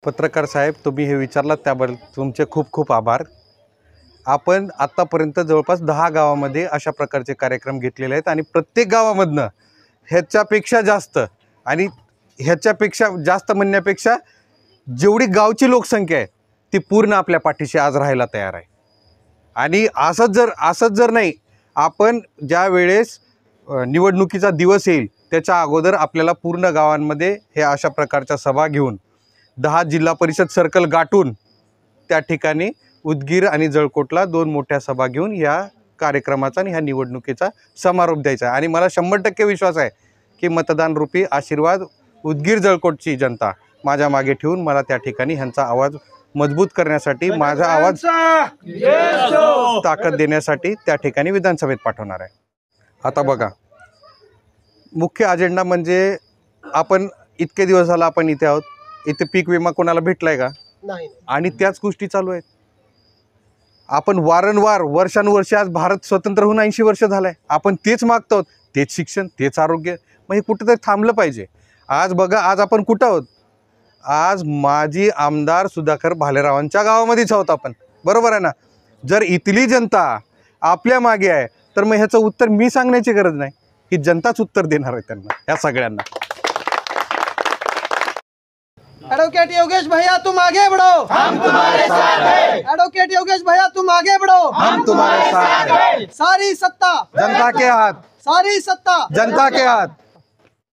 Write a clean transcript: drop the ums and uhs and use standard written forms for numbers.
पत्रकार साहेब, तुम्ही हे विचारलात त्याबद्दल तुमचे खूप खूप आभार। आपण आत्तापर्यंत जवळपास 10 गावामध्ये अशा प्रकारचे कार्यक्रम घेतलेले आहेत आणि प्रत्येक गावामधनं ह्याच्यापेक्षा जास्त आणि ह्याच्यापेक्षा जास्त म्हणण्यापेक्षा जेवढी गावची लोकसंख्या आहे ती पूर्ण आपल्या पाठीशी आज राहायला तयार आहे। आणि असंच जर नाही, आपण ज्या वेळेस निवडणुकीचा दिवस येईल त्याच्या अगोदर आपल्याला पूर्ण गावांमध्ये हे अशा प्रकारच्या सभा घेऊन 10 जिल्हा परिषद सर्कल गाठून त्या ठिकाणी उदगीर आणि जळकोटला 2 मोठ्या सभा घेऊन या कार्यक्रमाचा आणि ह्या निवडणुकीचा समारोप द्यायचा आहे। आणि मला 100% विश्वास आहे की मतदान रूपी आशीर्वाद उदगीर जळकोटची जनता माझ्या मागे ठेवून मला त्या ठिकाणी ह्यांचा आवाज मजबूत करण्यासाठी, माझा आवाज ताकद देण्यासाठी त्या ठिकाणी विधानसभेत पाठवणार आहे। आता बघा, मुख्य अजेंडा म्हणजे आपण इतके दिवस झाला आपण इथे आहोत, इथे पीक विमा कोणाला भेटलाय का? नाही। आणि त्याच गोष्टी चालू आहेत। आपण वारंवार वर्षानुवर्ष, आज भारत स्वतंत्र होऊन 80 वर्ष झालंय, आपण तेच मागतो, तेच शिक्षण, तेच आरोग्य। मग हे कुठेतरी थांबलं पाहिजे। आज बघा, आज आपण कुठं आहोत? आज माजी आमदार सुधाकर भालेरावांच्या गावामध्येच आहोत आपण, बरोबर आहे ना? जर इथली जनता आपल्या मागे आहे तर मग ह्याचं उत्तर मी सांगण्याची गरज नाही, ही जनताच उत्तर देणार आहे त्यांना, या सगळ्यांना। एडवोकेट योगेश भैया तुम आगे बढ़ो, हम तुम्हारे साथ हैं। एडवोकेट योगेश भैया तुम आगे बढ़ो, हम तुम्हारे साथ हैं। सारी सत्ता जनता के हाथ, सारी सत्ता जनता के हाथ।